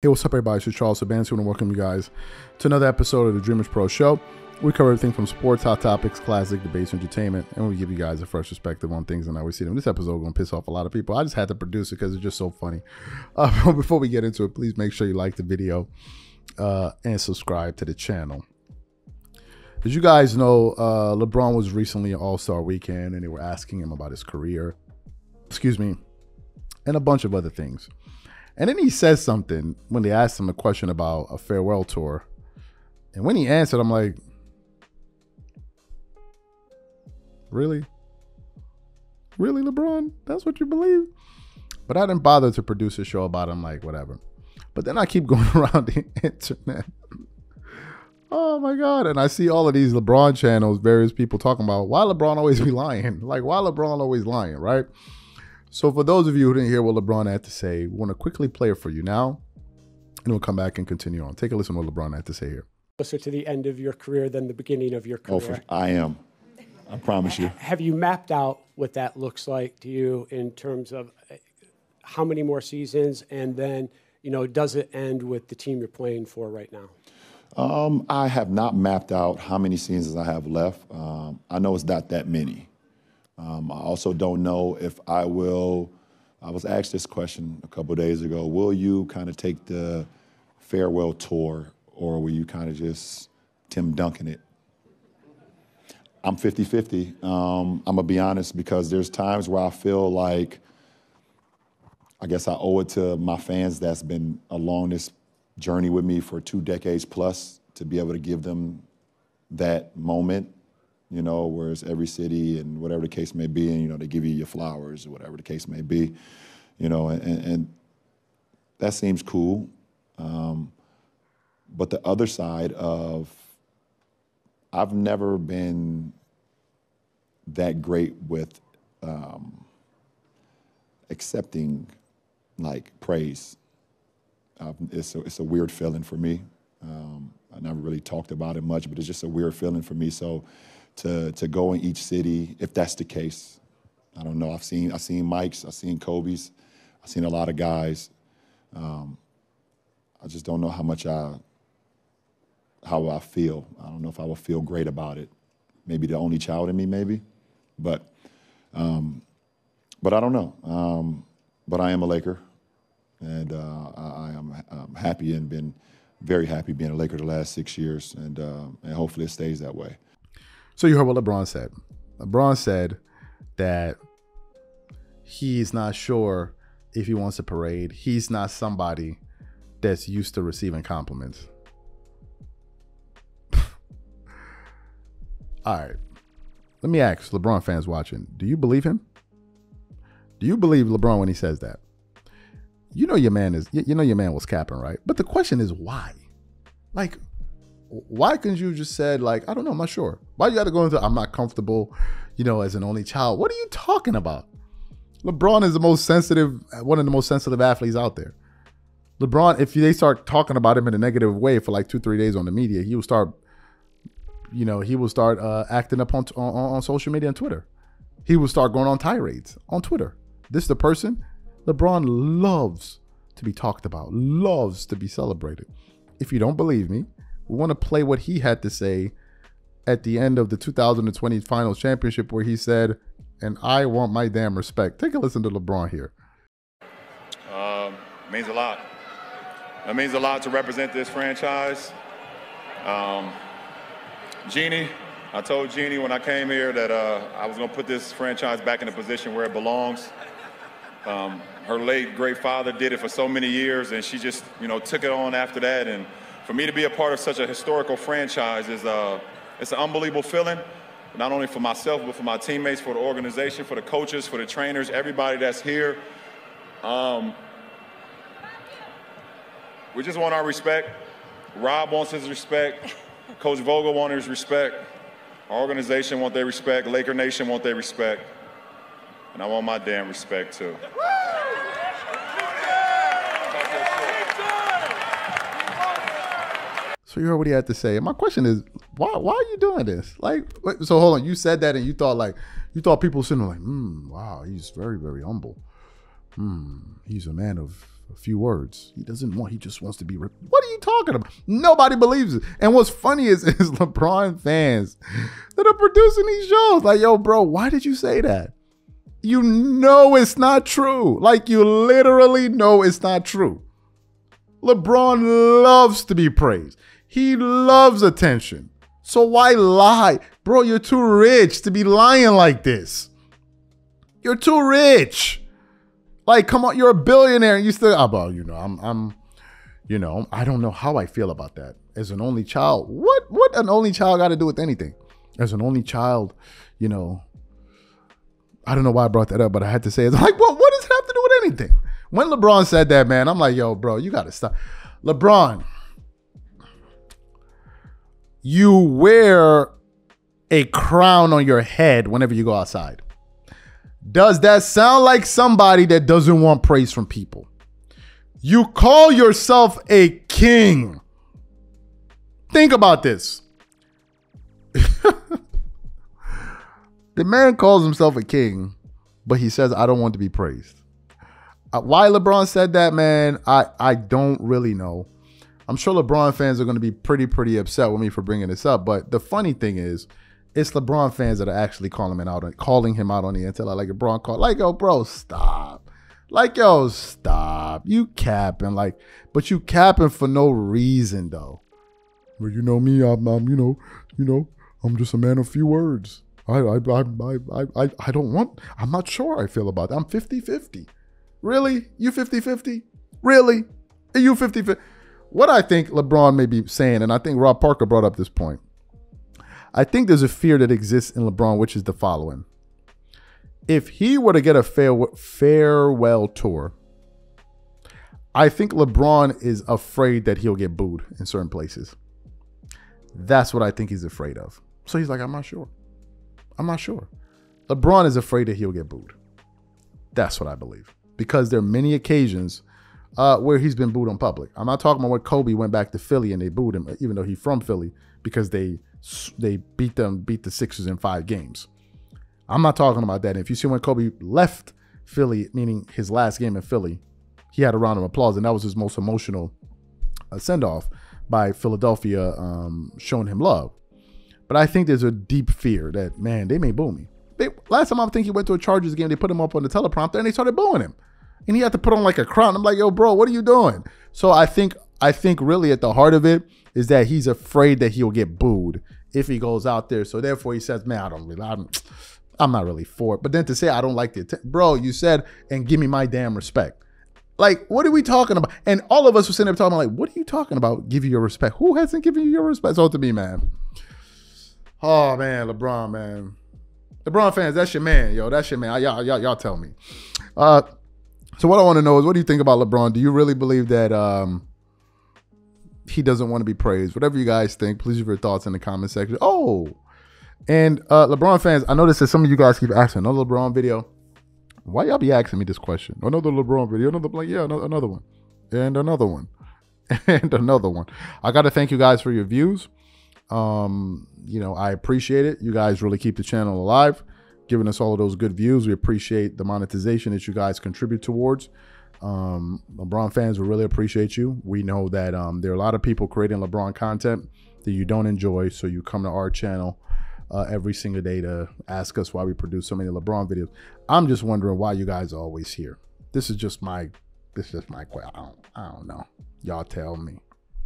Hey, what's up, everybody? It's Charles Sabansu, and welcome you guys to another episode of the Dreamers Pro Show. We cover everything from sports, hot topics, classic, debates, entertainment, and we give you guys a fresh perspective on things and how we see them. This episode is going to piss off a lot of people. I just had to produce it because it's just so funny. Before we get into it, please make sure you like the video and subscribe to the channel. As you guys know, Lebron was recently an All-Star weekend, and they were asking him about his career, and a bunch of other things. And then he says something when they asked him a question about a farewell tour. And when he answered, I'm like, really? Really, LeBron? That's what you believe? But I didn't bother to produce a show about him, like, whatever. But then I keep going around the internet. Oh, my God. And I see all of these LeBron channels, various people talking about why LeBron always be lying. Like, why LeBron always lying, right? So for those of you who didn't hear what LeBron had to say, we want to quickly play it for you now, and we'll come back and continue on. Take a listen to what LeBron had to say here. Closer to the end of your career than the beginning of your career. I am. I promise you. Have you mapped out what that looks like to you in terms of how many more seasons, and then, you know, does it end with the team you're playing for right now? I have not mapped out how many seasons I have left. I know it's not that many. I also don't know if I will. I was asked this question a couple of days ago. Will you kind of take the farewell tour, or will you kind of just Tim Duncan it? I'm 50-50. I'm going to be honest, because there's times where I feel like I guess I owe it to my fans that's been along this journey with me for 2 decades plus to be able to give them that moment. You know, whereas every city and whatever the case may be, and, you know, they give you your flowers or whatever the case may be, you know, and that seems cool. But the other side of, I've never been that great with accepting, like, praise. It's a weird feeling for me. I never really talked about it much, but it's just a weird feeling for me. So to go in each city, if that's the case, I don't know. I've seen Mike's, I've seen Kobe's, I've seen a lot of guys. I just don't know how I feel. I don't know if I will feel great about it. Maybe the only child in me, maybe, but I don't know. But I am a Laker, and I am happy and been very happy being a Laker the last 6 years, and hopefully it stays that way. So you heard what LeBron said. LeBron said that he's not sure if he wants a parade. He's not somebody that's used to receiving compliments. All right. Let me ask LeBron fans watching, do you believe him? Do you believe LeBron when he says that? You know your man was capping, right? But the question is why? Like, why couldn't you just said, like, I don't know, I'm not sure. Why you got to go into, I'm not comfortable, you know, as an only child? What are you talking about? LeBron is one of the most sensitive athletes out there. LeBron, if they start talking about him in a negative way for like 2-3 days on the media, he will start acting up on social media and Twitter. He will start going on tirades on Twitter. This is the person LeBron loves to be talked about, loves to be celebrated. If you don't believe me, we want to play what he had to say at the end of the 2020 Finals Championship, where he said, and I want my damn respect. Take a listen to LeBron here. Means a lot. It means a lot to represent this franchise. Jeannie, I told Jeannie when I came here that I was going to put this franchise back in a position where it belongs. Her late great father did it for so many years, and she just, you know, took it on after that. And for me to be a part of such a historical franchise is it's an unbelievable feeling, not only for myself, but for my teammates, for the organization, for the coaches, for the trainers, everybody that's here. We just want our respect. Rob wants his respect. Coach Vogel wants his respect. Our organization wants their respect. Laker Nation wants their respect. And I want my damn respect, too. So you heard what he had to say. And my question is, why are you doing this? Like, so hold on. You said that and you thought people sitting there like, wow, he's very, very humble. He's a man of a few words. He doesn't want, he just wants to be, what are you talking about? Nobody believes it. And what's funny is LeBron fans that are producing these shows. Like, yo, bro, why did you say that? You know it's not true. Like, you literally know it's not true. LeBron loves to be praised. He loves attention. So why lie? Bro, you're too rich to be lying like this. You're too rich. Like, come on, you're a billionaire and you still, well, you know, I don't know how I feel about that. As an only child, what an only child got to do with anything? As an only child, you know, I don't know why I brought that up, but I had to say it. I'm like, well, what does it have to do with anything? When LeBron said that, man, I'm like, yo, bro, you got to stop. LeBron, you wear a crown on your head whenever you go outside. Does that sound like somebody that doesn't want praise from people? You call yourself a king. Think about this. The man calls himself a king, but he says, I don't want to be praised. Why LeBron said that, man, I don't really know. I'm sure LeBron fans are going to be pretty upset with me for bringing this up. But the funny thing is, it's LeBron fans that are actually calling him out on the internet. Like LeBron called, like, yo, bro, stop. Like, yo, stop. You capping, like, but you capping for no reason, though. Well, you know me, I'm I'm just a man of few words. I don't want, I'm not sure I feel about that. I'm 50-50. Really? You 50-50? Really? Are you 50-50? What I think LeBron may be saying, and I think Rob Parker brought up this point, I think there's a fear that exists in LeBron, which is the following. If he were to get a farewell tour, I think LeBron is afraid that he'll get booed in certain places. That's what I think he's afraid of. So he's like, I'm not sure. I'm not sure. LeBron is afraid that he'll get booed. That's what I believe. Because there are many occasions where he's been booed in public. I'm not talking about when Kobe went back to Philly and they booed him, even though he's from Philly, because they beat the Sixers in 5 games. I'm not talking about that. If you see when Kobe left Philly, meaning his last game in Philly, he had a round of applause, and that was his most emotional send-off by Philadelphia showing him love. But I think there's a deep fear that, man, they may boo me. Last time I think he went to a Chargers game, they put him up on the teleprompter and they started booing him. And he had to put on like a crown. I'm like, yo, bro, what are you doing? So I think really at the heart of it is that he's afraid that he'll get booed if he goes out there. So therefore he says, man, I'm not really for it. But then to say I don't like the bro, you said, and give me my damn respect. Like, what are we talking about? And all of us were sitting there talking like, what are you talking about? Give you your respect. Who hasn't given you your respect? So to me, man. Oh man, LeBron, man. LeBron fans, that's your man, yo. That's your man. Y'all tell me. So what I want to know is, what do you think about LeBron? Do you really believe that he doesn't want to be praised? Whatever you guys think, please leave your thoughts in the comment section. Oh, and LeBron fans, I noticed that some of you guys keep asking, another LeBron video. Why y'all be asking me this question? Another LeBron video, another one, and another one, and another one. I got to thank you guys for your views. I appreciate it. You guys really keep the channel alive, giving us all of those good views. We appreciate the monetization that you guys contribute towards. LeBron fans, we really appreciate you. We know that there are a lot of people creating LeBron content that you don't enjoy, so you come to our channel every single day to ask us why we produce so many LeBron videos. I'm just wondering why you guys are always here. This is just my question. I don't know. Y'all tell me.